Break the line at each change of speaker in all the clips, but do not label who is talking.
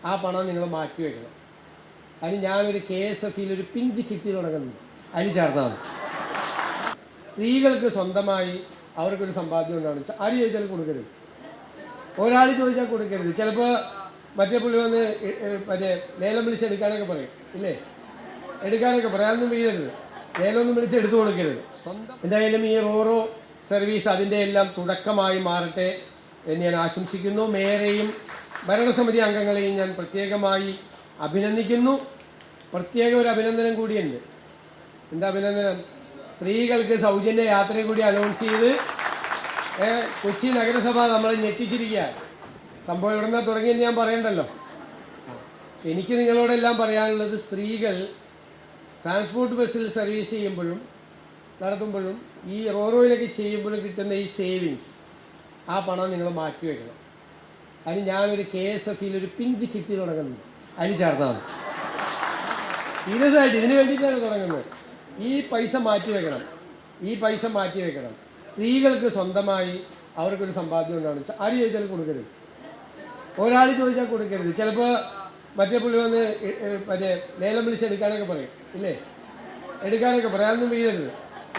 ആ പണം നിങ്ങൾ മാറ്റി വയ്ക്കണം. അതിന് ഞാനൊരു KSFയിൽ ഒരു പിങ്ക് ചിട്ടി തുടങ്ങുന്നുണ്ട്, അതിന് ചേർന്നാൽ മതി. സ്ത്രീകൾക്ക് സ്വന്തമായി അവർക്കൊരു സമ്പാദ്യം ഉണ്ടാണ്. ആര് ചോദിച്ചാൽ കൊടുക്കരുത്, ഒരാൾ ചോദിച്ചാൽ കൊടുക്കരുത്. ചിലപ്പോൾ മറ്റേ പുള്ളി വന്ന് മറ്റേ ലേലം വിളിച്ചെടുക്കാനൊക്കെ പറയും, ഇല്ലേ? എടുക്കാനൊക്കെ പറയും. അതൊന്നും വീഴരുത്, ലേലമൊന്നും വിളിച്ച് എടുത്തു കൊടുക്കരുത്. എന്തായാലും ഈ റോറോ സർവീസ് അതിൻ്റെ എല്ലാം തുടക്കമായി മാറട്ടെ എന്ന് ഞാൻ ആശംസിക്കുന്നു. മേയറെയും ഭരണസമിതി അംഗങ്ങളെയും ഞാൻ പ്രത്യേകമായി അഭിനന്ദിക്കുന്നു. പ്രത്യേക ഒരു അഭിനന്ദനം കൂടിയുണ്ട്. എന്താ അഭിനന്ദനം? സ്ത്രീകൾക്ക് സൗജന്യ യാത്രയും കൂടി അനൗൺസ് ചെയ്ത് കൊച്ചി നഗരസഭ നമ്മളെ ഞെട്ടിച്ചിരിക്കുക. സംഭവം എവിടെ നിന്നാണ് തുടങ്ങിയെന്ന് ഞാൻ പറയണ്ടല്ലോ. എനിക്ക് നിങ്ങളോടെല്ലാം പറയാനുള്ളത്, സ്ത്രീകൾ ട്രാൻസ്പോർട്ട് ബസ്സിൽ സർവീസ് ചെയ്യുമ്പോഴും നടത്തുമ്പോഴും ഈ റോറോയിലൊക്കെ ചെയ്യുമ്പോഴും കിട്ടുന്ന ഈ സേവിങ്സ്, ആ പണം നിങ്ങൾ മാറ്റി വയ്ക്കണം. അതിന് ഞാനൊരു KSFയിൽ ഒരു പിങ്ക് ചിട്ടി തുടങ്ങുന്നുണ്ട്, അതിന് ചേർന്നാൽ മതി. സീരിയസ് ആയിട്ട് ഇതിന് വേണ്ടിയിട്ടാണ് തുടങ്ങുന്നത്. ഈ പൈസ മാറ്റി വെക്കണം, ഈ പൈസ മാറ്റി വെക്കണം. സ്ത്രീകൾക്ക് സ്വന്തമായി അവർക്കൊരു സമ്പാദ്യം ഉണ്ടാണ്. ആര് ചോദിച്ചാൽ കൊടുക്കരുത്, ഒരാൾ ചോദിച്ചാൽ കൊടുക്കരുത്. ചിലപ്പോൾ മറ്റേ പുള്ളി വന്ന് മറ്റേ ലേലം വിളിച്ചെടുക്കാനൊക്കെ പറയും, ഇല്ലേ? എടുക്കാനൊക്കെ പറയും. അതൊന്നും വീഴരുത്,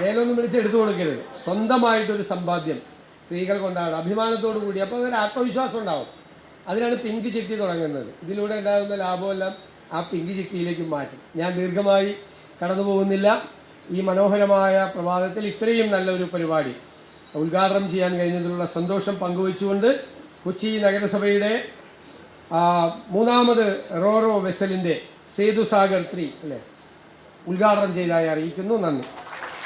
ലേലമൊന്നും വിളിച്ച് എടുത്തു കൊടുക്കരുത്. സ്വന്തമായിട്ടൊരു സമ്പാദ്യം സ്ത്രീകൾ കൊണ്ടാണ് അഭിമാനത്തോടു കൂടി. അപ്പോൾ അതൊരു ആത്മവിശ്വാസം ഉണ്ടാവും. അതിനാണ് പിങ്ക് ചിട്ടി തുടങ്ങുന്നത്. ഇതിലൂടെ ഉണ്ടാകുന്ന ലാഭമെല്ലാം ആ പിങ്ക് ചിട്ടിയിലേക്ക് മാറ്റും. ഞാൻ ദീർഘമായി കടന്നു പോകുന്നില്ല. ഈ മനോഹരമായ പ്രഭാതത്തിൽ ഇത്രയും നല്ലൊരു പരിപാടി ഉദ്ഘാടനം ചെയ്യാൻ കഴിഞ്ഞതിലുള്ള സന്തോഷം പങ്കുവച്ചുകൊണ്ട് കൊച്ചി നഗരസഭയുടെ മൂന്നാമത് റോറോ വെസലിൻ്റെ സേതു സാഗർ 3 അല്ലേ ഉദ്ഘാടനം ചെയ്തതായി അറിയിക്കുന്നു. നന്ദി.